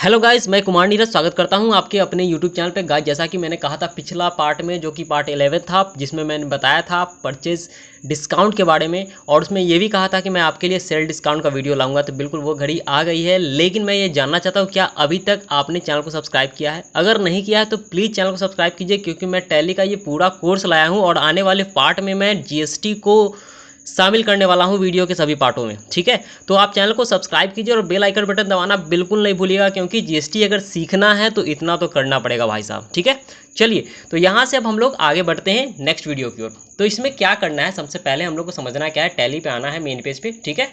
Hello guys, मैं कुमार नीरज स्वागत करता हूं आपके अपने यूट्यूब चैनल पे। गाइस, जैसा कि मैंने कहा था पिछला पार्ट में, जो कि पार्ट 11 था, जिसमें मैंने बताया था परचेज डिस्काउंट के बारे में, और उसमें ये भी कहा था कि मैं आपके लिए सेल डिस्काउंट का वीडियो लाऊंगा। तो बिल्कुल वो घड़ी आ गई है, लेकिन मैं ये जानना चाहता हूँ क्या अभी तक आपने चैनल को सब्सक्राइब किया है। अगर नहीं किया है तो प्लीज़ चैनल को सब्सक्राइब कीजिए, क्योंकि मैं टैली का ये पूरा कोर्स लाया हूँ और आने वाले पार्ट में मैं जीएसटी को शामिल करने वाला हूं वीडियो के सभी पार्टों में। ठीक है, तो आप चैनल को सब्सक्राइब कीजिए और बेल आइकन बटन दबाना बिल्कुल नहीं भूलिएगा, क्योंकि जीएसटी अगर सीखना है तो इतना तो करना पड़ेगा भाई साहब। ठीक है, चलिए तो यहाँ से अब हम लोग आगे बढ़ते हैं नेक्स्ट वीडियो की ओर। तो इसमें क्या करना है, सबसे पहले हम लोग को समझना क्या है, टैली पे आना है मेन पेज पे। ठीक है,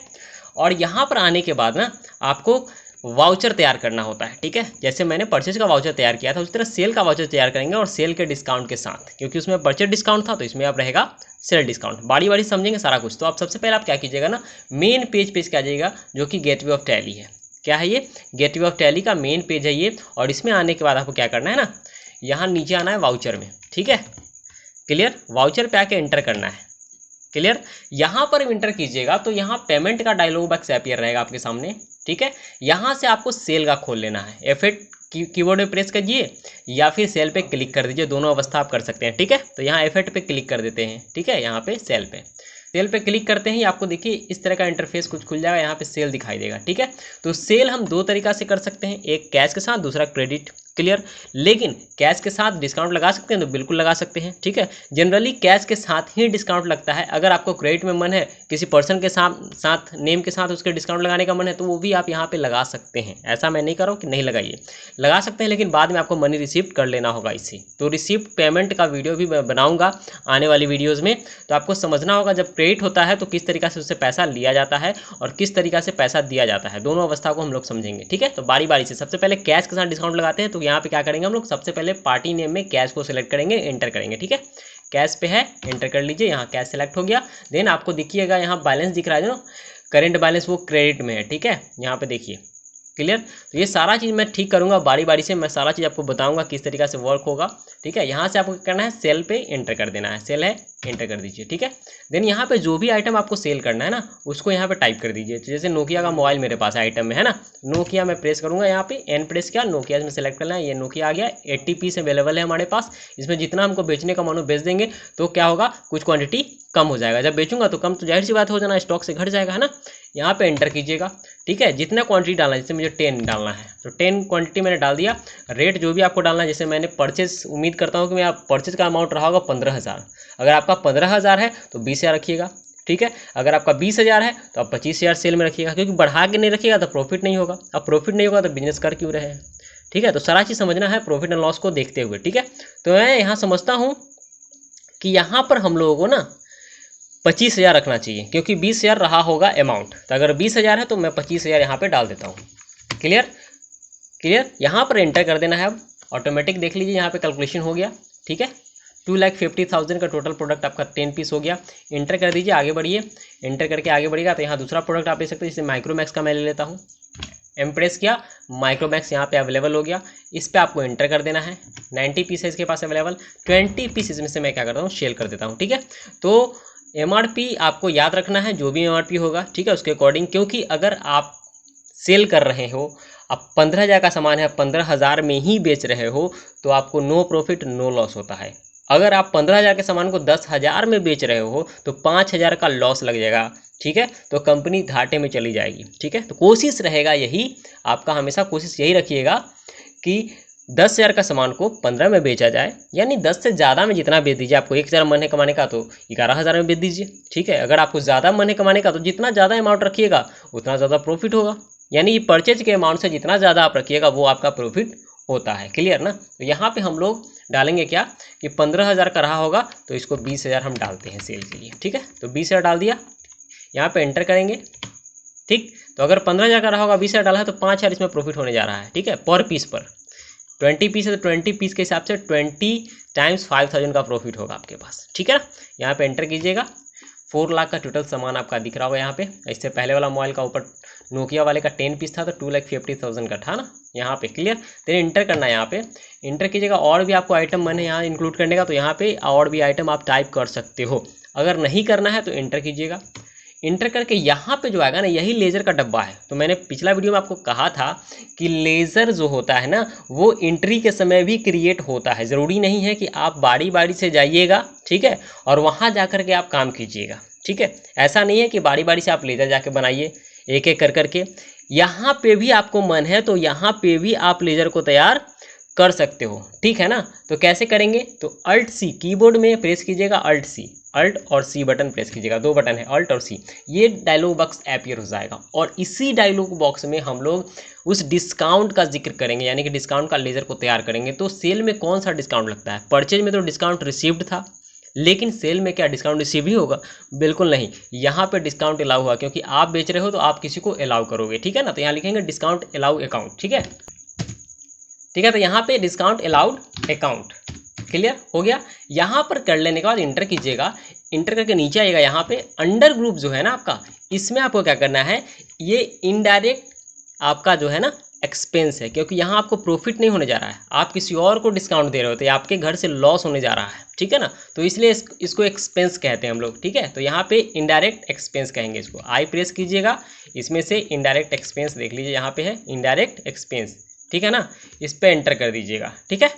और यहाँ पर आने के बाद ना आपको वाउचर तैयार करना होता है। ठीक है, जैसे मैंने परचेज का वाउचर तैयार किया था उस तरह सेल का वाउचर तैयार करेंगे, और सेल के डिस्काउंट के साथ, क्योंकि उसमें परचेज डिस्काउंट था तो इसमें अब रहेगा सेल डिस्काउंट। बारी बारी समझेंगे सारा कुछ। तो आप सबसे पहले आप क्या कीजिएगा ना, मेन पेज पे आ जाइएगा, जो कि गेटवे ऑफ टैली है। क्या है ये? गेटवे ऑफ टैली का मेन पेज है ये। और इसमें आने के बाद आपको क्या करना है ना, यहाँ नीचे आना है वाउचर में। ठीक है, क्लियर? वाउचर पे आके एंटर करना है। क्लियर? यहाँ पर इंटर कीजिएगा तो यहाँ पेमेंट का डायलॉग बॉक्स अपीयर रहेगा आपके सामने। ठीक है, यहाँ से आपको सेल का खोल लेना है। F8 कीबोर्ड में प्रेस करिए या फिर सेल पे क्लिक कर दीजिए, दोनों अवस्था आप कर सकते हैं। ठीक है, तो यहाँ F8 पे क्लिक कर देते हैं। ठीक है, यहाँ पे सेल पे क्लिक करते ही आपको देखिए इस तरह का इंटरफेस कुछ खुल जाएगा, यहाँ पे सेल दिखाई देगा। ठीक है, तो सेल हम दो तरीका से कर सकते हैं, एक कैश के साथ, दूसरा क्रेडिट। क्लियर? लेकिन कैश के साथ डिस्काउंट लगा सकते हैं तो बिल्कुल लगा सकते हैं। ठीक है, जनरली कैश के साथ ही डिस्काउंट लगता है। अगर आपको क्रेडिट में मन है, किसी पर्सन के साथ नेम के साथ उसके डिस्काउंट लगाने का मन है, तो वो भी आप यहाँ पे लगा सकते हैं। ऐसा मैं नहीं कर रहा हूँ कि नहीं लगाइए, लगा सकते हैं, लेकिन बाद में आपको मनी रिसीप्ट कर लेना होगा इसे। तो रिसीप्ट पेमेंट का वीडियो भी मैं बनाऊंगा आने वाली वीडियोज़ में। तो आपको समझना होगा जब क्रेडिट होता है तो किस तरीका से उससे पैसा लिया जाता है और किस तरीका से पैसा दिया जाता है, दोनों अवस्था को हम लोग समझेंगे। ठीक है, तो बारी बारी से सबसे पहले कैश के साथ डिस्काउंट लगाते हैं। तो यहाँ पे क्या करेंगे हम लोग, सबसे पहले पार्टी नेम में कैश को सिलेक्ट करेंगे, एंटर करेंगे। ठीक है, कैश पे है, एंटर कर लीजिए, यहाँ कैश सेलेक्ट हो गया। देन आपको दिखिएगा यहाँ बैलेंस दिख रहा है, जो करेंट बैलेंस वो क्रेडिट में है। ठीक है, यहाँ पे देखिए। क्लियर? तो ये सारा चीज़ मैं ठीक करूँगा बारी बारी से, मैं सारा चीज़ आपको बताऊंगा किस तरीका से वर्क होगा। ठीक है, यहाँ से आपको क्या करना है, सेल पे एंटर कर देना है। सेल है, एंटर कर दीजिए। ठीक है, देन यहाँ पे जो भी आइटम आपको सेल करना है ना, उसको यहाँ पे टाइप कर दीजिए। जैसे नोकिया का मोबाइल मेरे पास आइटम में है ना, नोकिया मैं प्रेस करूँगा, यहाँ पे एन प्रेस किया, नोकिया में सेलेक्ट करना है। ये नोकिया आ गया, 80 पीस अवेलेबल है हमारे पास। इसमें जितना हमको बेचने का मानो बेच देंगे, तो क्या होगा, कुछ क्वांटिटी कम हो जाएगा। जब बेचूंगा तो कम, तो जाहिर सी बात हो जाना, स्टॉक से घट जाएगा, है ना। यहाँ पे एंटर कीजिएगा। ठीक है, जितना क्वांटिटी डालना है, जैसे मुझे 10 डालना है तो 10 क्वांटिटी मैंने डाल दिया। रेट जो भी आपको डालना है, जैसे मैंने परचेज, उम्मीद करता हूँ कि मैं परचेज का अमाउंट रहा होगा 15,000। अगर आपका 15,000 है तो 20,000 रखिएगा। ठीक है, अगर आपका 20,000 है तो आप 25,000 सेल में रखिएगा, क्योंकि बढ़ा के नहीं रखिएगा तो प्रॉफिट नहीं होगा। अब प्रॉफिट नहीं होगा तो बिजनेस कर क्यों रहे हैं। ठीक है, तो सारा चीज़ समझना है प्रॉफिट एंड लॉस को देखते हुए। ठीक है, तो मैं यहाँ समझता हूँ कि यहाँ पर हम लोगों को ना 25,000 रखना चाहिए, क्योंकि 20,000 रहा होगा अमाउंट। तो अगर 20,000 है तो मैं 25,000 यहाँ पे डाल देता हूँ। क्लियर? क्लियर? यहाँ पर एंटर कर देना है। अब ऑटोमेटिक देख लीजिए यहाँ पे कैलकुलेशन हो गया। ठीक है, 2,50,000 का टोटल प्रोडक्ट आपका 10 पीस हो गया। एंटर कर दीजिए, आगे बढ़िए। एंटर करके आगे बढ़िएगा तो यहाँ दूसरा प्रोडक्ट आप ले सकते हैं, जैसे माइक्रोमैक्स का मैं ले लेता हूँ। एम्प्रेस किया, माइक्रोमैक्स यहाँ पे अवेलेबल हो गया। इस पर आपको एंटर कर देना है। 90 पीस है इसके पास अवेलेबल, 20 पीस इसमें से मैं क्या करता हूँ, सेल कर देता हूँ। ठीक है, तो एमआरपी आपको याद रखना है, जो भी एमआरपी होगा। ठीक है, उसके अकॉर्डिंग, क्योंकि अगर आप सेल कर रहे हो, अब 15,000 का सामान है, 15,000 में ही बेच रहे हो, तो आपको नो प्रॉफिट नो लॉस होता है। अगर आप 15,000 के सामान को 10,000 में बेच रहे हो तो 5,000 का लॉस लग जाएगा। ठीक है, तो कंपनी घाटे में चली जाएगी। ठीक है, तो कोशिश रहेगा यही, आपका हमेशा कोशिश यही रखिएगा कि 10,000 का सामान को 15 में बेचा जाए, यानी 10 से ज़्यादा में जितना बेच दीजिए। आपको 1,000 मन है कमाने का तो 11,000 में बेच दीजिए। ठीक है, अगर आपको ज़्यादा मन है कमाने का तो जितना ज़्यादा अमाउंट रखिएगा उतना ज़्यादा प्रॉफिट होगा। यानी परचेज के अमाउंट से जितना ज़्यादा आप रखिएगा वो आपका प्रॉफिट होता है। क्लियर ना? तो यहाँ पे हम लोग डालेंगे क्या कि 15,000 का रहा होगा तो इसको 20,000 हम डालते हैं सेल के लिए। ठीक है, तो 20,000 डाल दिया, यहाँ पे एंटर करेंगे। ठीक, तो अगर 15,000 का रहा होगा, 20,000 डाला है तो 5,000 इसमें प्रॉफिट होने जा रहा है। ठीक है, पर पीस पर 20 पीस है तो 20 पीस के हिसाब से 20 टाइम्स 5,000 का प्रॉफिट होगा आपके पास। ठीक है ना, यहाँ पे एंटर कीजिएगा। 4 लाख का टोटल सामान आपका दिख रहा होगा यहाँ पे। इससे पहले वाला मोबाइल का ऊपर नोकिया वाले का 10 पीस था तो 2,50,000 का था ना यहाँ पे। क्लियर? तो इंटर करना है, यहाँ पे इंटर कीजिएगा। और भी आपको आइटम मैंने यहाँ इंक्लूड करने का, तो यहाँ पे और भी आइटम आप टाइप कर सकते हो। अगर नहीं करना है तो इंटर कीजिएगा। इंटर करके यहाँ पे जो आएगा ना, यही लेज़र का डब्बा है। तो मैंने पिछला वीडियो में आपको कहा था कि लेज़र जो होता है ना, वो एंट्री के समय भी क्रिएट होता है। ज़रूरी नहीं है कि आप बारी बारी से जाइएगा, ठीक है, और वहाँ जा कर के आप काम कीजिएगा, ठीक है। ऐसा नहीं है कि बारी बारी से आप लेज़र जाके बनाइए एक एक कर करके। यहाँ पे भी आपको मन है तो यहाँ पे भी आप लेज़र को तैयार कर सकते हो, ठीक है ना। तो कैसे करेंगे, तो अल्ट सी कीबोर्ड में प्रेस कीजिएगा, अल्ट सी, अल्ट और सी बटन प्रेस कीजिएगा, 2 बटन है अल्ट और सी। ये डायलॉग बॉक्स अपीयर हो जाएगा और इसी डायलॉग बॉक्स में हम लोग उस डिस्काउंट का जिक्र करेंगे, यानी कि डिस्काउंट का लेज़र को तैयार करेंगे। तो सेल में कौन सा डिस्काउंट लगता है, परचेज में तो डिस्काउंट रिसीव्ड था, लेकिन सेल में क्या डिस्काउंट रिसीव ही होगा, बिल्कुल नहीं। यहाँ पे डिस्काउंट अलाउ हुआ, क्योंकि आप बेच रहे हो तो आप किसी को अलाउ करोगे, ठीक है ना। तो यहाँ लिखेंगे डिस्काउंट अलाउ अकाउंट, ठीक है, ठीक है। तो यहाँ पे डिस्काउंट अलाउड अकाउंट क्लियर हो गया। यहाँ पर कर लेने के बाद इंटर कीजिएगा, इंटर करके नीचे आइएगा, यहाँ पे अंडर ग्रुप जो है ना आपका, इसमें आपको क्या करना है, ये इनडायरेक्ट आपका जो है ना एक्सपेंस है, क्योंकि यहाँ आपको प्रॉफिट नहीं होने जा रहा है, आप किसी और को डिस्काउंट दे रहे हो, तो आपके घर से लॉस होने जा रहा है, ठीक है ना। तो इसलिए इसको एक्सपेंस कहते हैं हम लोग, ठीक है। तो यहाँ पे इनडायरेक्ट एक्सपेंस कहेंगे इसको। आई प्रेस कीजिएगा, इसमें से इनडायरेक्ट एक्सपेंस देख लीजिए, यहाँ पे है इनडायरेक्ट एक्सपेंस, ठीक है ना। इस पर एंटर कर दीजिएगा, ठीक है,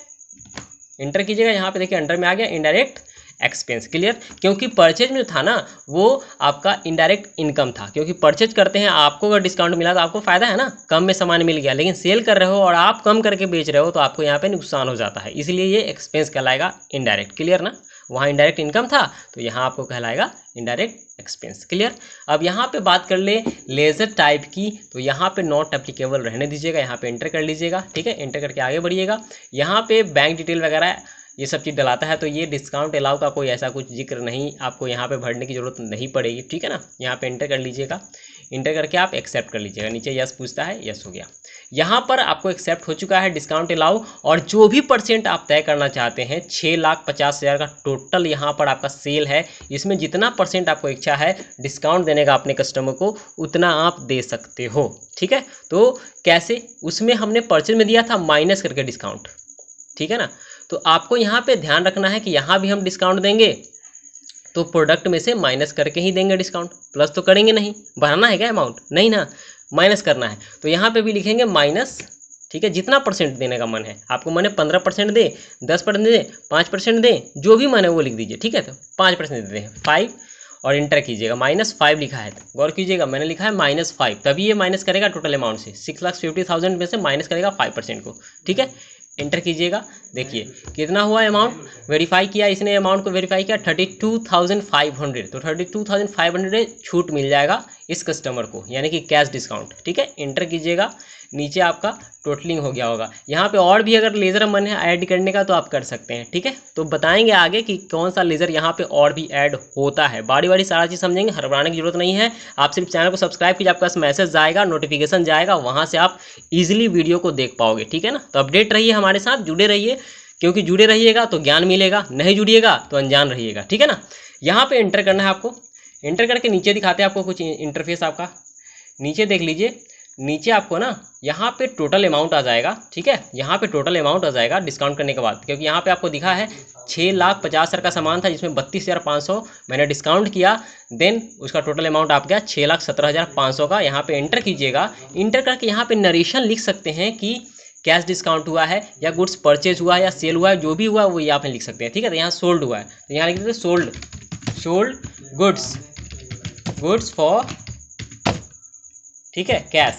इंटर कीजिएगा। यहाँ पे देखिए अंडर में आ गया इनडायरेक्ट एक्सपेंस, क्लियर। क्योंकि परचेज में जो था ना, वो आपका इनडायरेक्ट इनकम था, क्योंकि परचेज करते हैं, आपको अगर डिस्काउंट मिला तो आपको फायदा है ना, कम में सामान मिल गया। लेकिन सेल कर रहे हो और आप कम करके बेच रहे हो तो आपको यहाँ पे नुकसान हो जाता है, इसलिए ये एक्सपेंस कहलाएगा इनडायरेक्ट, क्लियर ना। वहाँ इनडायरेक्ट इनकम था तो यहाँ आपको कहलाएगा इनडायरेक्ट एक्सपेंस, क्लियर। अब यहाँ पे बात कर ले लेज़र टाइप की, तो यहाँ पे नॉट एप्लीकेबल रहने दीजिएगा, यहाँ पे एंटर कर लीजिएगा, ठीक है। एंटर करके आगे बढ़िएगा, यहाँ पे बैंक डिटेल वगैरह ये सब चीज़ डलाता है, तो ये डिस्काउंट अलाउ का कोई ऐसा कुछ जिक्र नहीं, आपको यहाँ पे भरने की ज़रूरत नहीं पड़ेगी, ठीक है ना। यहाँ पे एंटर कर लीजिएगा, इंटर करके आप एक्सेप्ट कर लीजिएगा, नीचे यस पूछता है, यस हो गया। यहाँ पर आपको एक्सेप्ट हो चुका है डिस्काउंट अलाउ, और जो भी परसेंट आप तय करना चाहते हैं, 6,50,000 का टोटल यहाँ पर आपका सेल है। इसमें जितना परसेंट आपको इच्छा है डिस्काउंट देने का अपने कस्टमर को, उतना आप दे सकते हो, ठीक है। तो कैसे, उसमें हमने परचेज में दिया था माइनस करके डिस्काउंट, ठीक है ना। तो आपको यहाँ पे ध्यान रखना है कि यहाँ भी हम डिस्काउंट देंगे तो प्रोडक्ट में से माइनस करके ही देंगे डिस्काउंट, प्लस तो करेंगे नहीं। बढ़ाना है क्या अमाउंट, नहीं ना, माइनस करना है। तो यहाँ पे भी लिखेंगे माइनस, ठीक है। जितना परसेंट देने का मन है आपको, मन है 15% दे, 10% दे, 5% दे, जो भी मन है वो लिख दीजिए, ठीक है। तो 5% देते हैं 5, और इंटर कीजिएगा, -5 लिखा है, गौर कीजिएगा मैंने लिखा है -5, तभी ये माइनस करेगा टोटल अमाउंट से, 6,50,000 में से माइनस करेगा 5% को, ठीक है। इंटर कीजिएगा, देखिए कितना हुआ अमाउंट, वेरीफाई किया इसने, अमाउंट को वेरीफाई किया 32,500, तो 32,500 छूट मिल जाएगा इस कस्टमर को, यानी कि कैश डिस्काउंट, ठीक है। इंटर कीजिएगा, नीचे आपका टोटलिंग हो गया होगा। यहाँ पे और भी अगर लेज़र मन है ऐड करने का तो आप कर सकते हैं, ठीक है। तो बताएंगे आगे कि कौन सा लेज़र यहाँ पे और भी ऐड होता है, बारी बारी सारा चीज़ समझेंगे, हड़बड़ाने की जरूरत नहीं है। आप सिर्फ चैनल को सब्सक्राइब कीजिए, आपका मैसेज जाएगा, नोटिफिकेशन जाएगा, वहाँ से आप ईजिली वीडियो को देख पाओगे, ठीक है ना। तो अपडेट रहिए हमारे साथ, जुड़े रहिए, क्योंकि जुड़े रहिएगा तो ज्ञान मिलेगा, नहीं जुड़िएगा तो अनजान रहिएगा, ठीक है ना। यहाँ पे एंटर करना है आपको, एंटर करके नीचे दिखाते हैं आपको कुछ इंटरफेस आपका, नीचे देख लीजिए, नीचे आपको ना यहाँ पे टोटल अमाउंट आ जाएगा, ठीक है। यहाँ पे टोटल अमाउंट आ जाएगा डिस्काउंट करने के बाद, क्योंकि यहाँ पे आपको दिखा है 6,50,000 का सामान था, जिसमें 32,500 मैंने डिस्काउंट किया, देन उसका टोटल अमाउंट आप गया 6,17,500 का। यहाँ पे एंटर कीजिएगा, इंटर करके यहाँ पे नरेशन लिख सकते हैं कि कैश डिस्काउंट हुआ है या गुड्स परचेज हुआ है या सेल हुआ है, जो भी हुआ है वो यहाँ पे लिख सकते हैं, ठीक है। तो यहाँ सोल्ड हुआ है तो यहाँ लिख देते सोल्ड गुड्स फॉर, ठीक है, कैश,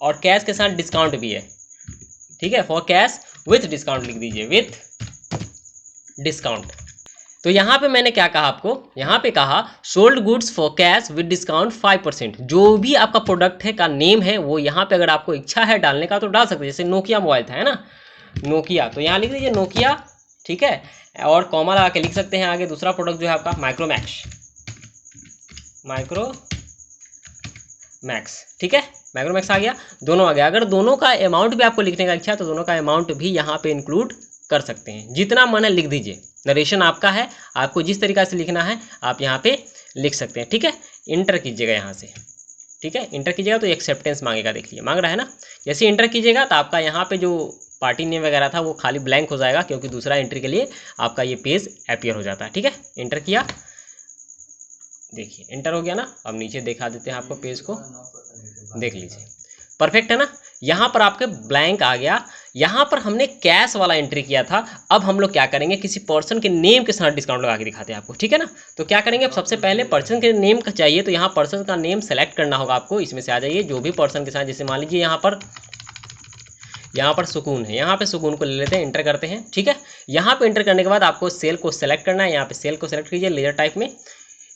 और कैश के साथ डिस्काउंट भी है, ठीक है, फॉर कैश विथ डिस्काउंट लिख दीजिए, विथ डिस्काउंट। तो यहाँ पे मैंने क्या कहा आपको, यहाँ पे कहा sold goods for cash with discount 5%। जो भी आपका प्रोडक्ट है का नेम है वो यहाँ पे अगर आपको इच्छा है डालने का तो डाल सकते हैं, जैसे नोकिया मोबाइल था, है ना, नोकिया, तो यहाँ लिख दीजिए नोकिया, ठीक है, और कॉमा लगा के लिख सकते हैं आगे दूसरा प्रोडक्ट जो है आपका माइक्रोमैक्स, ठीक है, माइक्रोमैक्स आ गया, दोनों आ गया। अगर दोनों का अमाउंट भी आपको लिखने का इच्छा है तो दोनों का अमाउंट भी यहाँ पे इंक्लूड कर सकते हैं, जितना मन है लिख दीजिए, नरेशन आपका है, आपको जिस तरीका से लिखना है आप यहाँ पे लिख सकते हैं, ठीक है। इंटर कीजिएगा यहाँ से, ठीक है, इंटर कीजिएगा तो एक्सेप्टेंस मांगेगा, देखिए मांग रहा है ना। जैसे इंटर कीजिएगा तो आपका यहाँ पे जो पार्टी नेम वगैरह था वो खाली ब्लैंक हो जाएगा, क्योंकि दूसरा एंट्री के लिए आपका ये पेज अपीयर हो जाता है, ठीक है। इंटर किया, देखिए एंटर हो गया ना। अब नीचे दिखा देते हैं आपको पेज को, देख लीजिए परफेक्ट है ना। यहाँ पर आपके ब्लैंक आ गया। यहाँ पर हमने कैश वाला एंट्री किया था। अब हम लोग क्या करेंगे, किसी पर्सन के नेम के साथ डिस्काउंट लगा के दिखाते हैं आपको, ठीक है ना। तो क्या करेंगे, सबसे पहले पर्सन के नेम का चाहिए, तो यहाँ पर्सन का नेम सेलेक्ट करना होगा आपको। इसमें से आ जाइए, जो भी पर्सन के साथ, जैसे मान लीजिए यहाँ पर सुकून है, यहाँ पे सुकून को ले लेते हैं, इंटर करते हैं, ठीक है। यहाँ पे इंटर करने के बाद आपको सेल को सेलेक्ट करना है। यहाँ पे सेल को सेलेक्ट कीजिए लेजर टाइप में,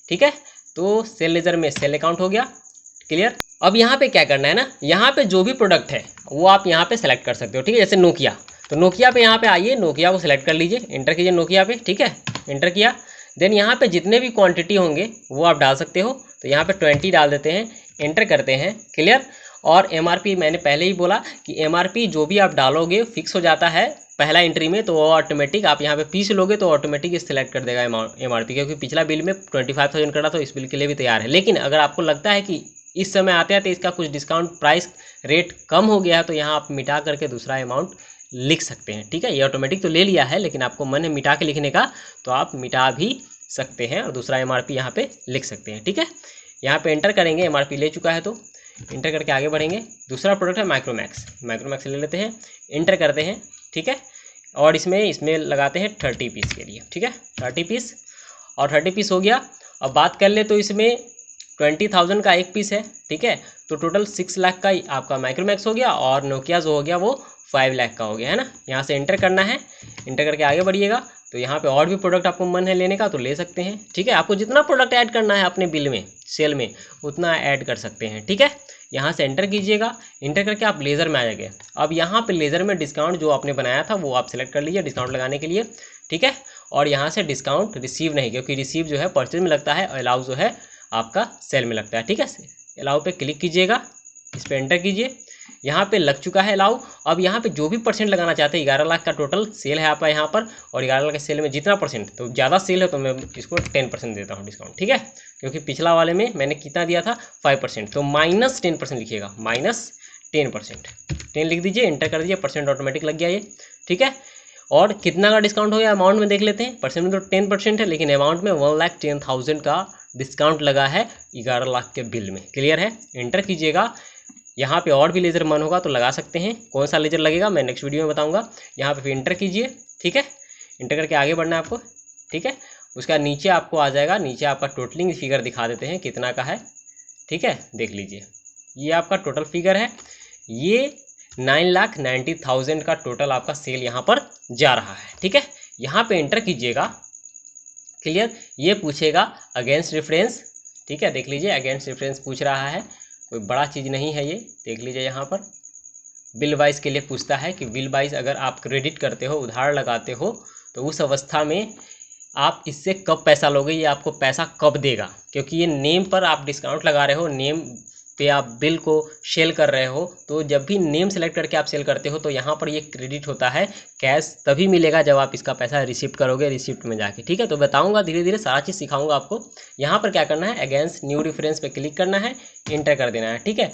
ठीक है। तो सेल लेजर में सेल अकाउंट हो गया, क्लियर। अब यहाँ पे क्या करना है ना, यहाँ पे जो भी प्रोडक्ट है वो आप यहाँ पे सेलेक्ट कर सकते हो, ठीक है। जैसे नोकिया, तो नोकिया पे यहाँ पे आइए, नोकिया को सिलेक्ट कर लीजिए, इंटर कीजिए नोकिया पे, ठीक है। इंटर किया, देन यहाँ पे जितने भी क्वांटिटी होंगे वो आप डाल सकते हो। तो यहाँ पे 20 डाल देते हैं, इंटर करते हैं, क्लियर। और MRP मैंने पहले ही बोला कि MRP जो भी आप डालोगे फिक्स हो जाता है पहला एंट्री में, तो वो ऑटोमेटिक आप यहाँ पे पीस लोगे तो ऑटोमेटिक सिलेक्ट कर देगा MRP, क्योंकि पिछला बिल में 25,000 करा, तो इस बिल के लिए भी तैयार है। लेकिन अगर आपको लगता है कि इस समय आते आते इसका कुछ डिस्काउंट प्राइस रेट कम हो गया है, तो यहाँ आप मिटा करके दूसरा अमाउंट लिख सकते हैं, ठीक है। ये ऑटोमेटिक तो ले लिया है, लेकिन आपको मन है मिटा के लिखने का, तो आप मिटा भी सकते हैं और दूसरा MRP यहाँ पे लिख सकते हैं, ठीक है। यहाँ पे एंटर करेंगे, MRP ले चुका है तो इंटर करके आगे बढ़ेंगे। दूसरा प्रोडक्ट है माइक्रोमैक्स ले लेते हैं, इंटर करते हैं, ठीक है। और इसमें लगाते हैं 30 पीस के लिए, ठीक है। 30 पीस, और 30 पीस हो गया। अब बात कर ले तो इसमें 20,000 का एक पीस है, ठीक है। तो टोटल 6 लाख का आपका माइक्रोमैक्स हो गया, और नोकिया जो हो गया वो 5 लाख का हो गया, है ना। यहाँ से इंटर करना है, इंटर करके आगे बढ़िएगा। तो यहाँ पे और भी प्रोडक्ट आपको मन है लेने का तो ले सकते हैं, ठीक है। आपको जितना प्रोडक्ट ऐड करना है अपने बिल में, सेल में, उतना ऐड कर सकते हैं, ठीक है। यहाँ से एंटर कीजिएगा, इंटर करके आप लेज़र में आ जाएंगे। अब यहाँ पे लेज़र में डिस्काउंट जो आपने बनाया था वो आप सेलेक्ट कर लीजिए डिस्काउंट लगाने के लिए, ठीक है। और यहाँ से डिस्काउंट रिसीव नहीं, क्योंकि रिसीव जो है परचेज में लगता है, अलाउ जो है आपका सेल में लगता है, ठीक है। अलाउ पे क्लिक कीजिएगा, इस पर एंटर कीजिए। यहाँ पे लग चुका है अलाउ। अब यहाँ पे जो भी परसेंट लगाना चाहते हैं, 11 लाख का टोटल सेल है आपका यहाँ पर, और 11 लाख के सेल में जितना परसेंट, तो ज़्यादा सेल है तो मैं इसको 10% देता हूँ डिस्काउंट, ठीक है। क्योंकि पिछला वाले में मैंने कितना दिया था, 5%, तो -10% लिखिएगा, -10%, 10 लिख दीजिए, इंटर कर दीजिए, परसेंट ऑटोमेटिक लग गया ये, ठीक है। और कितना का डिस्काउंट हो गया अमाउंट में देख लेते हैं। परसेंट में तो 10% है, लेकिन अमाउंट में 1,10,000 का डिस्काउंट लगा है 11 लाख के बिल में, क्लियर है। एंटर कीजिएगा। यहाँ पे और भी लेज़र मन होगा तो लगा सकते हैं, कौन सा लेज़र लगेगा मैं नेक्स्ट वीडियो में बताऊंगा। यहाँ पे फिर इंटर कीजिए, ठीक है। इंटर करके आगे बढ़ना है आपको, ठीक है। उसका नीचे आपको आ जाएगा, नीचे आपका टोटलिंग फिगर दिखा देते हैं कितना का है, ठीक है। देख लीजिए, ये आपका टोटल फिगर है, ये 9,90,000 का टोटल आपका सेल यहाँ पर जा रहा है, ठीक है। यहाँ पे एंटर कीजिएगा, क्लियर। ये पूछेगा अगेंस्ट रेफरेंस, ठीक है। देख लीजिए अगेंस्ट रेफरेंस पूछ रहा है, कोई बड़ा चीज़ नहीं है ये, देख लीजिए। यहाँ पर बिल वाइज के लिए पूछता है कि बिल वाइज अगर आप क्रेडिट करते हो, उधार लगाते हो, तो उस अवस्था में आप इससे कब पैसा लोगे, ये आपको पैसा कब देगा। क्योंकि ये नेम पर आप डिस्काउंट लगा रहे हो, नेम पे आप बिल को सेल कर रहे हो, तो जब भी नेम सेलेक्ट करके आप सेल करते हो तो यहाँ पर ये क्रेडिट होता है। कैश तभी मिलेगा जब आप इसका पैसा रिसिप्ट करोगे, रिसिप्ट में जाके, ठीक है। तो बताऊंगा धीरे धीरे, सारा चीज़ सिखाऊंगा आपको। यहाँ पर क्या करना है, अगेंस्ट न्यू रेफरेंस पे क्लिक करना है, इंटर कर देना है, ठीक है।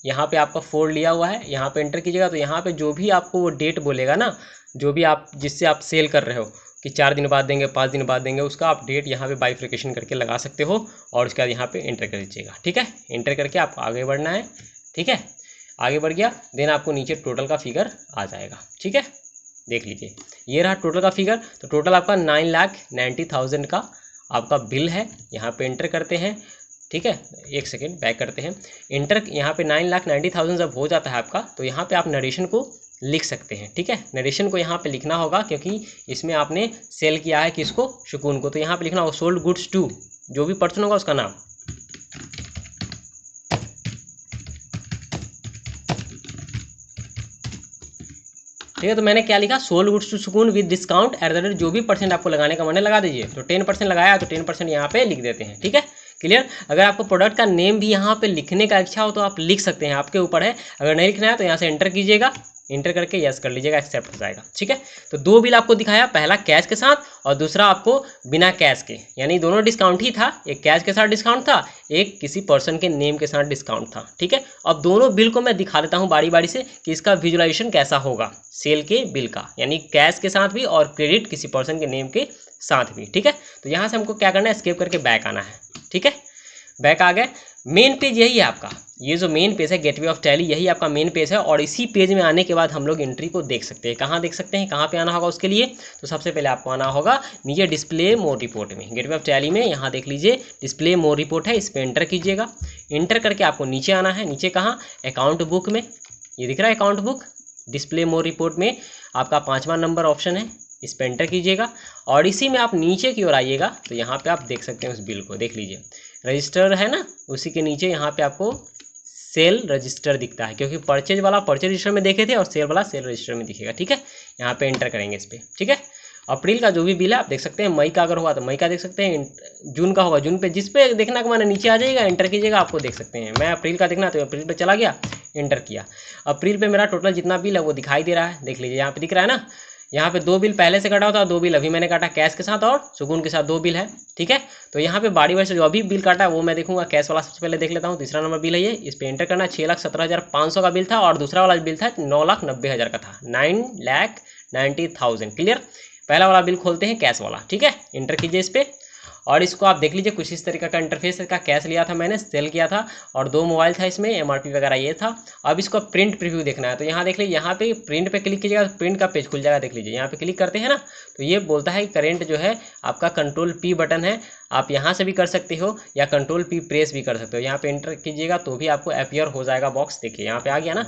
यहाँ पे आपका 4 लिया हुआ है, यहाँ पे एंटर कीजिएगा। तो यहाँ पे जो भी आपको वो डेट बोलेगा ना, जो भी आप जिससे आप सेल कर रहे हो कि 4 दिन बाद देंगे, 5 दिन बाद देंगे, उसका आप डेट यहाँ पे बाइफिकेशन करके लगा सकते हो, और उसके बाद यहाँ पे एंटर कर दीजिएगा, ठीक है। एंटर करके आपको आगे बढ़ना है, ठीक है। आगे बढ़ गया, देन आपको नीचे टोटल का फिगर आ जाएगा, ठीक है। देख लीजिए, ये रहा टोटल का फिगर। तो टोटल आपका 9,90,000 का आपका बिल है। यहाँ पे एंटर करते हैं, ठीक है। एक सेकेंड बैक करते हैं, इंटर। यहाँ पे 9,90,000 जब हो जाता है आपका, तो यहाँ पे आप नरेशन को लिख सकते हैं, ठीक है। नरेशन को यहाँ पे लिखना होगा, क्योंकि इसमें आपने सेल किया है किसको, सुकून को। तो यहाँ पे लिखना होगा सोल्ड गुड्स टू, जो भी पर्सन होगा उसका नाम, ठीक है। तो मैंने क्या लिखा, सोल्ड गुड्स टू सुकून with discount at the rate, जो भी परसेंट आपको लगाने का मन है लगा दीजिए। तो 10% लगाया तो 10% यहाँ पे लिख देते हैं, ठीक है, क्लियर। अगर आपको प्रोडक्ट का नेम भी यहाँ पे लिखने का इच्छा हो तो आप लिख सकते हैं, आपके ऊपर है। अगर नहीं लिखना है तो यहाँ से एंटर कीजिएगा, इंटर करके यस कर लीजिएगा, एक्सेप्ट हो जाएगा, ठीक है। तो 2 बिल आपको दिखाया, पहला कैश के साथ और दूसरा आपको बिना कैश के, यानी दोनों डिस्काउंट ही था। एक कैश के साथ डिस्काउंट था, एक किसी पर्सन के नेम के साथ डिस्काउंट था, ठीक है। अब दोनों बिल को मैं दिखा देता हूँ बारी बारी से कि इसका विजुअलाइजेशन कैसा होगा सेल के बिल का, यानी कैश के साथ भी और क्रेडिट किसी पर्सन के नेम के साथ भी, ठीक है। तो यहाँ से हमको क्या करना है, एस्केप करके बैक आना है, ठीक है, बैक आ गए। मेन पेज यही है आपका, ये जो मेन पेज है गेटवे ऑफ टैली, यही आपका मेन पेज है। और इसी पेज में आने के बाद हम लोग एंट्री को देख सकते हैं। कहाँ देख सकते हैं, कहाँ पे आना होगा उसके लिए? तो सबसे पहले आपको आना होगा नीचे डिस्प्ले मोर रिपोर्ट में, गेटवे ऑफ टैली में। यहाँ देख लीजिए डिस्प्ले मोर रिपोर्ट है, इस पर एंटर कीजिएगा। एंटर करके आपको नीचे आना है। नीचे कहाँ? अकाउंट बुक में, ये दिख रहा है अकाउंट बुक। डिस्प्ले मोर रिपोर्ट में आपका 5वां नंबर ऑप्शन है, इस पर एंटर कीजिएगा। और इसी में आप नीचे की ओर आइएगा तो यहाँ पे आप देख सकते हैं उस बिल को, देख लीजिए रजिस्टर है ना, उसी के नीचे यहाँ पे आपको सेल रजिस्टर दिखता है, क्योंकि परचेज वाला परचेज रजिस्टर में देखे थे और सेल वाला सेल रजिस्टर में दिखेगा। ठीक है, यहाँ पे एंटर करेंगे इस पर। ठीक है, अप्रैल का जो भी बिल है आप देख सकते हैं, मई का अगर हुआ तो मई का देख सकते हैं, जून का होगा जून पे, जिस पे देखना का मैंने नीचे आ जाएगा, एंटर कीजिएगा, आपको देख सकते हैं। मैं अप्रैल का देखना तो अप्रैल पे चला गया, एंटर किया। अप्रैल पे मेरा टोटल जितना बिल है वो दिखाई दे रहा है, देख लीजिए यहाँ पे दिख रहा है ना। यहाँ पे 2 बिल पहले से कटा होता है, 2 बिल अभी मैंने काटा कैश के साथ और सुकून के साथ 2 बिल है। ठीक है, तो यहाँ पे बारी बारी से जो अभी बिल काटा है वो मैं देखूंगा। कैश वाला सबसे पहले देख लेता हूँ, तीसरा नंबर बिल है ये, इस पर एंटर करना। 6,17,500 का बिल था और दूसरा वाला बिल था 9,90,000 का था, 9,90,000। क्लियर, पहला वाला बिल खोलते हैं कैश वाला। ठीक है, एंटर कीजिए इस पर और इसको आप देख लीजिए कुछ इस तरीके का इंटरफेस का। कैश लिया था मैंने, सेल किया था और 2 मोबाइल था इसमें, एमआरपी वगैरह ये था। अब इसको प्रिंट प्रीव्यू देखना है तो यहाँ देख लीजिए, यहाँ पे प्रिंट पे क्लिक कीजिएगा तो प्रिंट का पेज खुल जाएगा। देख लीजिए यहाँ पे क्लिक करते हैं ना तो ये बोलता है कि करेंट जो है आपका कंट्रोल P बटन है, आप यहाँ से भी कर सकते हो या कंट्रोल P प्रेस भी कर सकते हो। यहाँ पे एंटर कीजिएगा तो भी आपको अपियर हो जाएगा बॉक्स, देखिए यहाँ पे आ गया ना।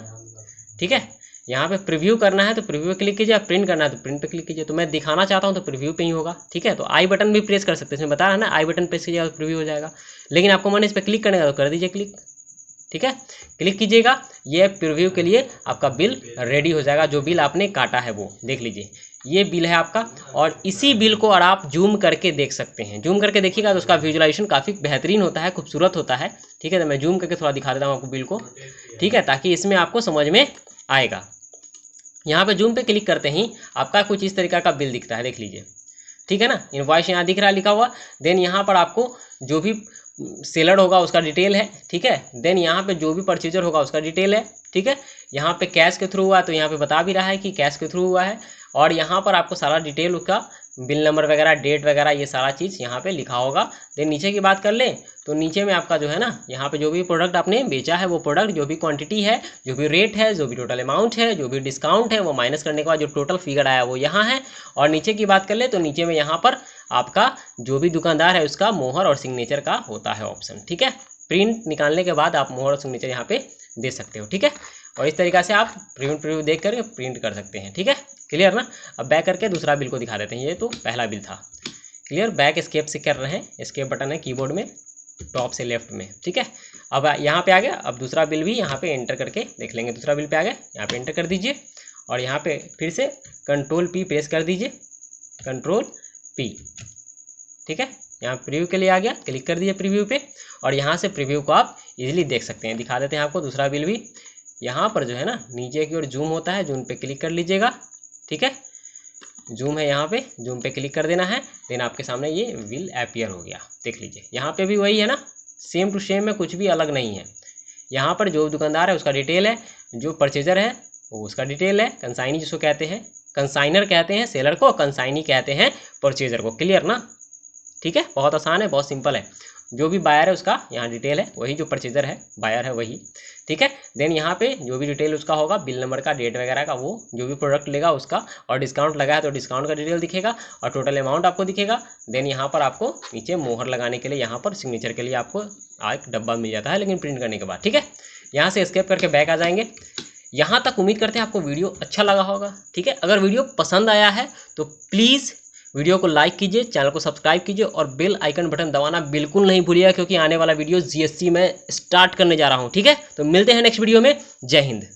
ठीक है, यहाँ पे प्रीव्यू करना है तो प्रीव्यू पे क्लिक कीजिए, प्रिंट करना है तो प्रिंट पे क्लिक कीजिए। तो मैं दिखाना चाहता हूँ तो प्रीव्यू पे ही होगा। ठीक है, तो आई बटन भी प्रेस कर सकते हैं, इसमें बता रहा है ना, आई बटन प्रेस कीजिएगा तो प्रीव्यू हो जाएगा। लेकिन आपको मैंने इस पर क्लिक करने का तो कर दीजिए क्लिक। ठीक है, क्लिक कीजिएगा, ये प्रीव्यू के लिए आपका बिल रेडी हो जाएगा। जो बिल आपने काटा है वो देख लीजिए, ये बिल है आपका। और इसी बिल को और आप जूम करके देख सकते हैं। जूम करके देखिएगा तो उसका विजुअलाइजेशन काफ़ी बेहतरीन होता है, खूबसूरत होता है। ठीक है, तो मैं जूम करके थोड़ा दिखा देता हूँ आपको बिल को। ठीक है, ताकि इसमें आपको समझ में आएगा। यहाँ पे जूम पे क्लिक करते ही आपका कुछ इस तरीका का बिल दिखता है, देख लीजिए। ठीक है ना, इनवॉइस यहाँ दिख रहा है लिखा हुआ। देन यहाँ पर आपको जो भी सेलर होगा उसका डिटेल है। ठीक है, देन यहाँ पे जो भी परचेजर होगा उसका डिटेल है। ठीक है, यहाँ पे कैश के थ्रू हुआ तो यहाँ पे बता भी रहा है कि कैश के थ्रू हुआ है। और यहाँ पर आपको सारा डिटेल उसका बिल नंबर वगैरह, डेट वगैरह, ये सारा चीज़ यहाँ पे लिखा होगा। देन नीचे की बात कर लें तो नीचे में आपका जो है ना, यहाँ पे जो भी प्रोडक्ट आपने बेचा है वो प्रोडक्ट, जो भी क्वांटिटी है, जो भी रेट है, जो भी टोटल अमाउंट है, जो भी डिस्काउंट है, वो माइनस करने के बाद जो टोटल फिगर आया वो यहाँ है। और नीचे की बात कर ले तो नीचे में यहाँ पर आपका जो भी दुकानदार है उसका मोहर और सिग्नेचर का होता है ऑप्शन। ठीक है, प्रिंट निकालने के बाद आप मोहर और सिग्नेचर यहाँ पे दे सकते हो। ठीक है, और इस तरीक़ा से आप प्रिंट प्रीव्यू देख कर प्रिंट कर सकते हैं। ठीक है, क्लियर ना। अब बैक करके दूसरा बिल को दिखा देते हैं। ये तो पहला बिल था। क्लियर, बैक एस्केप से कर रहे हैं, एस्केप बटन है कीबोर्ड में टॉप से लेफ्ट में। ठीक है, अब यहाँ पे आ गया। अब दूसरा बिल भी यहाँ पे एंटर करके देख लेंगे। दूसरा बिल पे आ गया, यहाँ पे एंटर कर दीजिए और यहाँ पे फिर से कंट्रोल P प्रेस कर दीजिए, कंट्रोल P। ठीक है, यहाँ प्रीव्यू के लिए आ गया, क्लिक कर दीजिए प्रीव्यू पे और यहाँ से प्रीव्यू को आप इजीली देख सकते हैं। दिखा देते हैं आपको दूसरा बिल भी। यहाँ पर जो है ना नीचे की ओर जूम होता है, जूम पे क्लिक कर लीजिएगा। ठीक है, जूम है, यहाँ पे जूम पे क्लिक कर देना है। देन आपके सामने ये बिल अपीयर हो गया, देख लीजिए। यहाँ पे भी वही है ना, सेम टू सेम में, कुछ भी अलग नहीं है। यहाँ पर जो दुकानदार है उसका डिटेल है, जो परचेजर है वो उसका डिटेल है। कंसाइनी जिसको कहते हैं, कंसाइनर कहते हैं सेलर को, कंसाइनी कहते हैं परचेजर को। क्लियर ना। ठीक है, बहुत आसान है, बहुत सिंपल है। जो भी बायर है उसका यहाँ डिटेल है, वही जो परचेजर है बायर है वही। ठीक है, देन यहाँ पे जो भी डिटेल उसका होगा, बिल नंबर का, डेट वगैरह का, वो जो भी प्रोडक्ट लेगा उसका, और डिस्काउंट लगा है तो डिस्काउंट का डिटेल दिखेगा और टोटल अमाउंट आपको दिखेगा। देन यहाँ पर आपको नीचे मोहर लगाने के लिए, यहाँ पर सिग्नेचर के लिए आपको एक डब्बा मिल जाता है, लेकिन प्रिंट करने के बाद। ठीक है, यहाँ से एस्केप करके बैक आ जाएंगे। यहाँ तक उम्मीद करते हैं आपको वीडियो अच्छा लगा होगा। ठीक है, अगर वीडियो पसंद आया है तो प्लीज़ वीडियो को लाइक कीजिए, चैनल को सब्सक्राइब कीजिए और बेल आइकन बटन दबाना बिल्कुल नहीं भूलिएगा, क्योंकि आने वाला वीडियो GST में स्टार्ट करने जा रहा हूँ। ठीक है, तो मिलते हैं नेक्स्ट वीडियो में। जय हिंद।